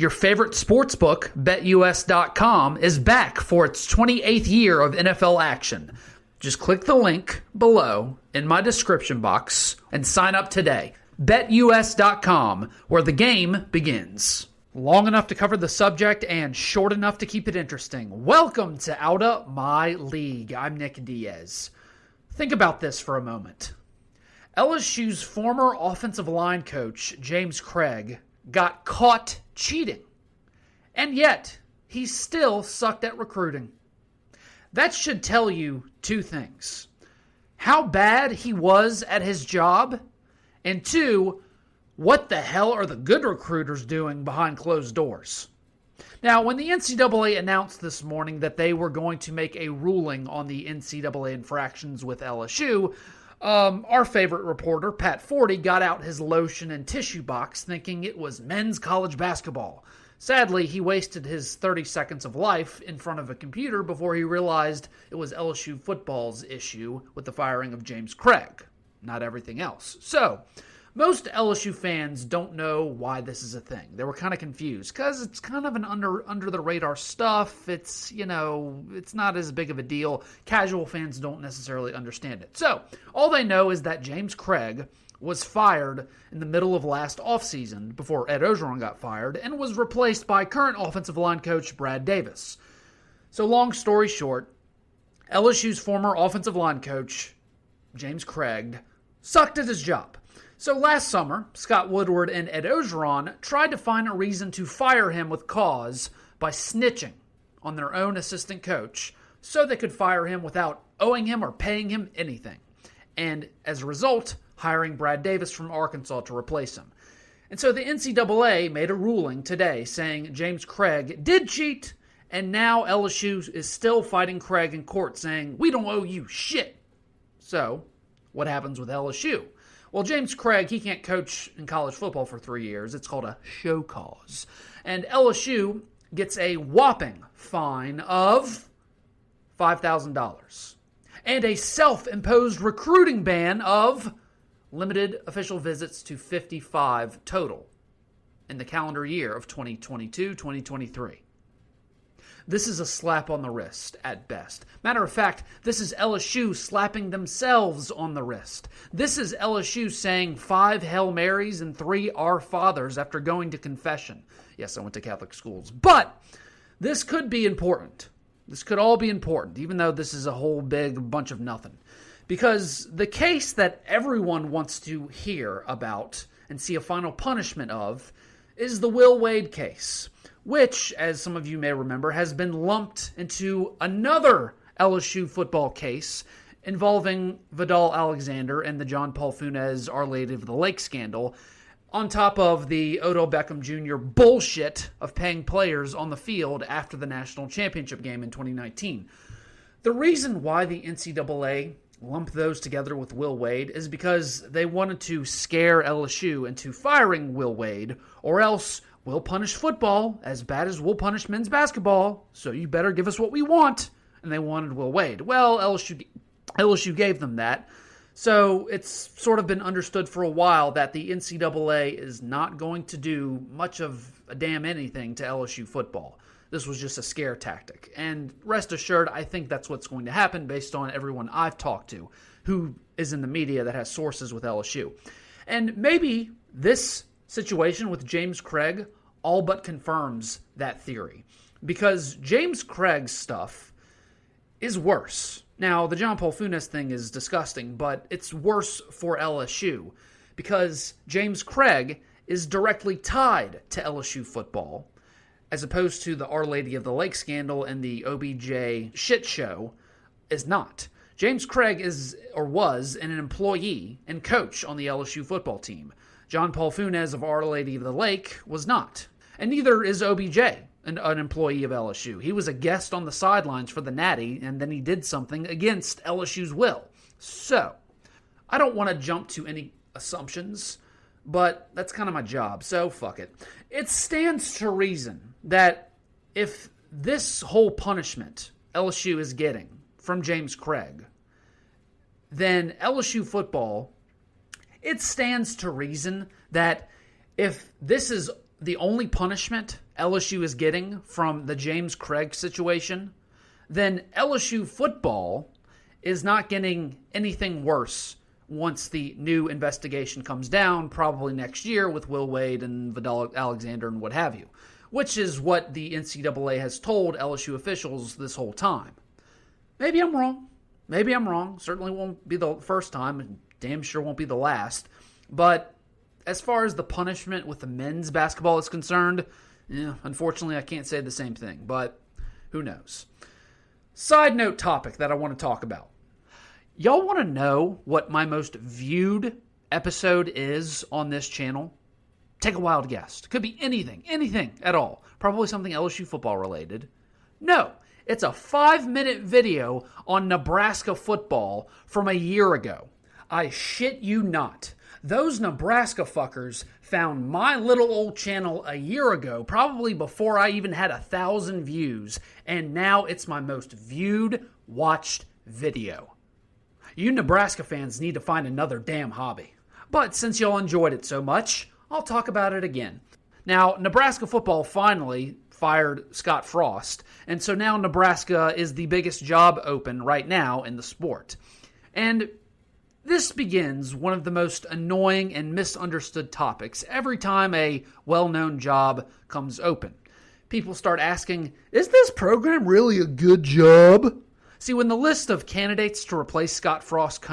Your favorite sportsbook, BetUS.com, is back for its 28th year of NFL action. Just click the link below in my description box and sign up today. BetUS.com, where the game begins. Long enough to cover the subject and short enough to keep it interesting. Welcome to Outta My League. I'm Nick Diaz. Think about this for a moment. LSU's former offensive line coach, James Craig, got caught cheating. And yet, he still sucked at recruiting. That should tell you two things. How bad he was at his job, and two, what the hell are the good recruiters doing behind closed doors? Now, when the NCAA announced this morning that they were going to make a ruling on the NCAA infractions with LSU, our favorite reporter, Pat Forty, got out his lotion and tissue box thinking it was men's college basketball. Sadly, he wasted his 30 seconds of life in front of a computer before he realized it was LSU football's issue with the firing of James Craig, not everything else. So, most LSU fans don't know why this is a thing. They were kind of confused because it's kind of an under-the-radar stuff. It's, it's not as big of a deal. Casual fans don't necessarily understand it. So, all they know is that James Craig was fired in the middle of last offseason before Ed Orgeron got fired and was replaced by current offensive line coach Brad Davis. So, long story short, LSU's former offensive line coach, James Craig, sucked at his job. So last summer, Scott Woodward and Ed Orgeron tried to find a reason to fire him with cause by snitching on their own assistant coach so they could fire him without owing him or paying him anything. And as a result, hiring Brad Davis from Arkansas to replace him. And so the NCAA made a ruling today saying James Craig did cheat, and now LSU is still fighting Craig in court saying, we don't owe you shit. So, what happens with LSU? Well, James Craig, he can't coach in college football for 3 years. It's called a show cause. And LSU gets a whopping fine of $5,000 and a self-imposed recruiting ban of limited official visits to 55 total in the calendar year of 2022-2023. This is a slap on the wrist at best. Matter of fact, this is LSU slapping themselves on the wrist. This is LSU saying 5 Hail Marys and 3 Our Fathers after going to confession. Yes, I went to Catholic schools. But this could be important. This could all be important, even though this is a whole big bunch of nothing. Because the case that everyone wants to hear about and see a final punishment of is the Will Wade case, which, as some of you may remember, has been lumped into another LSU football case involving Vidal Alexander and the John Paul Funes Our Lady of the Lake scandal, on top of the Odell Beckham Jr. bullshit of paying players on the field after the national championship game in 2019. The reason why the NCAA lumped those together with Will Wade is because they wanted to scare LSU into firing Will Wade, or else we'll punish football as bad as we'll punish men's basketball, so you better give us what we want. And they wanted Will Wade. Well, LSU gave them that. So it's sort of been understood for a while that the NCAA is not going to do much of a damn anything to LSU football. This was just a scare tactic. And rest assured, I think that's what's going to happen based on everyone I've talked to who is in the media that has sources with LSU. And maybe this situation with James Craig all but confirms that theory, because James Craig's stuff is worse. Now, the John Paul Funes thing is disgusting, but it's worse for LSU because James Craig is directly tied to LSU football, as opposed to the Our Lady of the Lake scandal and the OBJ shit show is not. James Craig is, or was, an employee and coach on the LSU football team. John Paul Funes of Our Lady of the Lake was not. And neither is OBJ, an employee of LSU. He was a guest on the sidelines for the Natty, and then he did something against LSU's will. So, I don't want to jump to any assumptions, but that's kind of my job, so fuck it. It stands to reason that if this whole punishment LSU is getting from James Craig, then LSU football, it stands to reason that if this is the only punishment LSU is getting from the James Craig situation, then LSU football is not getting anything worse once the new investigation comes down, probably next year with Will Wade and Vidal Alexander and what have you, which is what the NCAA has told LSU officials this whole time. Maybe I'm wrong. Certainly won't be the first time, and damn sure won't be the last. But as far as the punishment with the men's basketball is concerned, unfortunately I can't say the same thing, but who knows. Side note topic that I want to talk about. Y'all want to know what my most viewed episode is on this channel? Take a wild guess. Could be anything at all. Probably something LSU football related. No, it's a 5-minute video on Nebraska football from a year ago. I shit you not. Those Nebraska fuckers found my little old channel a year ago, probably before I even had 1,000 views, and now it's my most viewed, watched video. You Nebraska fans need to find another damn hobby. But since y'all enjoyed it so much, I'll talk about it again. Now, Nebraska football finally fired Scott Frost, and so now Nebraska is the biggest job open right now in the sport. And this begins one of the most annoying and misunderstood topics every time a well-known job comes open. People start asking, is this program really a good job? See, when the list of candidates to replace Scott Frost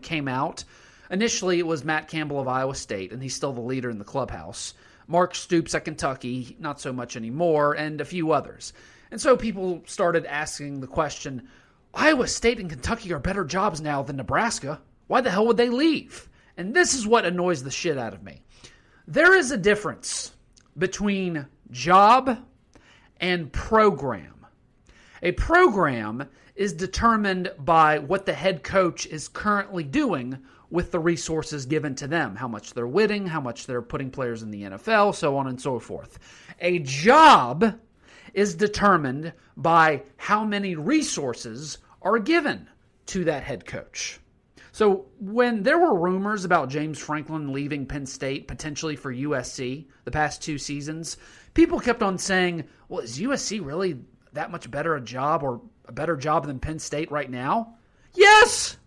came out, initially it was Matt Campbell of Iowa State, and he's still the leader in the clubhouse. Mark Stoops at Kentucky, not so much anymore, and a few others. And so people started asking the question, Iowa State and Kentucky are better jobs now than Nebraska. Why the hell would they leave? And this is what annoys the shit out of me. There is a difference between job and program. A program is determined by what the head coach is currently doing with the resources given to them, how much they're winning, how much they're putting players in the NFL, so on and so forth. A job is determined by how many resources are given to that head coach. So when there were rumors about James Franklin leaving Penn State, potentially for USC, the past 2 seasons, people kept on saying, well, is USC really that much better a job or a better job than Penn State right now? Yes!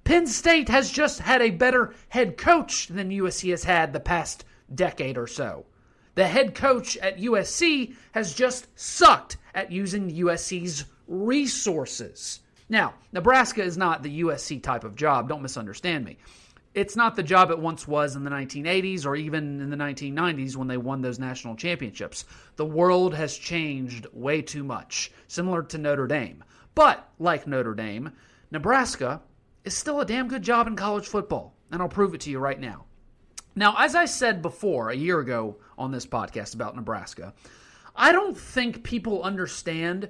Penn State has just had a better head coach than USC has had the past decade or so. The head coach at USC has just sucked at using USC's resources. Now, Nebraska is not the USC type of job, don't misunderstand me. It's not the job it once was in the 1980s or even in the 1990s when they won those national championships. The world has changed way too much, similar to Notre Dame. But, like Notre Dame, Nebraska is still a damn good job in college football, and I'll prove it to you right now. Now, as I said before, a year ago on this podcast about Nebraska, I don't think people understand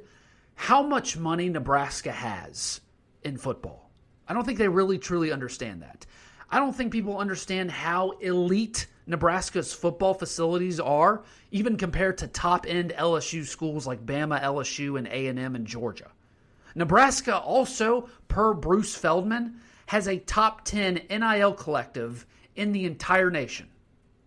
how much money Nebraska has in football. I don't think they really truly understand that. I don't think people understand how elite Nebraska's football facilities are, even compared to top-end LSU schools like Bama, LSU, and A&M and Georgia. Nebraska also, per Bruce Feldman, has a top 10 NIL collective in the entire nation.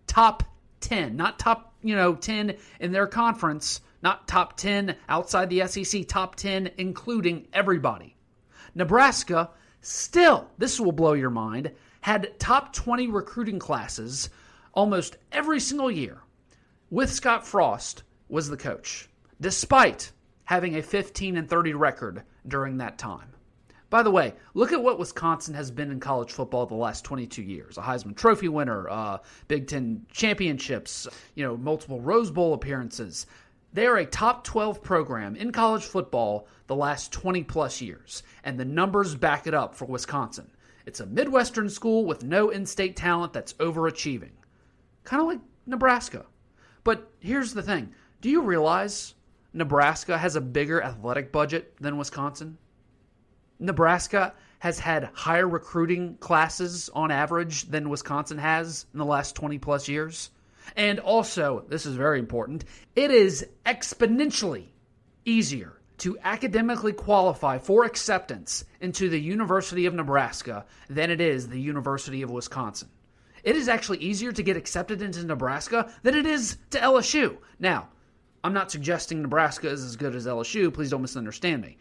Top 10, not top, 10 in their conference, not top 10 outside the SEC, top 10 including everybody. Nebraska still, this will blow your mind, had top 20 recruiting classes almost every single year with Scott Frost was the coach, despite having a 15-30 record during that time. By the way, look at what Wisconsin has been in college football the last 22 years. A Heisman Trophy winner, Big Ten championships, multiple Rose Bowl appearances. They are a top 12 program in college football the last 20-plus years, and the numbers back it up for Wisconsin. It's a Midwestern school with no in-state talent that's overachieving. Kind of like Nebraska. But here's the thing. Do you realize Nebraska has a bigger athletic budget than Wisconsin? Nebraska has had higher recruiting classes on average than Wisconsin has in the last 20-plus years. And also, this is very important, it is exponentially easier to academically qualify for acceptance into the University of Nebraska than it is the University of Wisconsin. It is actually easier to get accepted into Nebraska than it is to LSU. Now, I'm not suggesting Nebraska is as good as LSU. Please don't misunderstand me.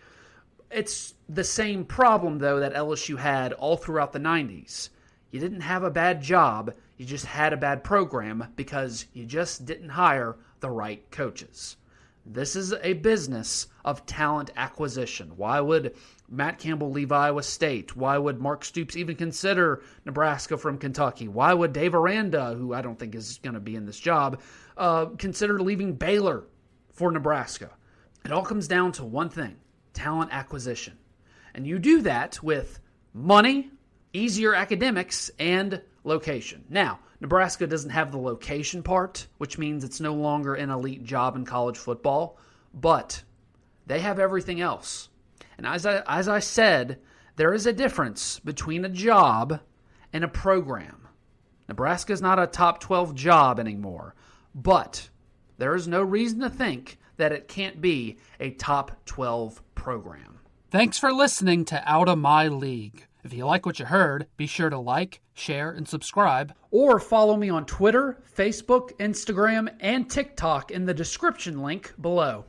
It's the same problem, though, that LSU had all throughout the 90s. You didn't have a bad job. You just had a bad program because you just didn't hire the right coaches. This is a business of talent acquisition. Why would Matt Campbell leave Iowa State? Why would Mark Stoops even consider Nebraska from Kentucky? Why would Dave Aranda, who I don't think is going to be in this job, consider leaving Baylor for Nebraska? It all comes down to one thing: talent acquisition. And you do that with money, easier academics, and location. Now, Nebraska doesn't have the location part, which means it's no longer an elite job in college football, but they have everything else. And as I said, there is a difference between a job and a program. Nebraska is not a top 12 job anymore, but there is no reason to think that it can't be a top 12 program. Thanks for listening to Out of My League. If you like what you heard, be sure to like, share, and subscribe. Or follow me on Twitter, Facebook, Instagram, and TikTok in the description link below.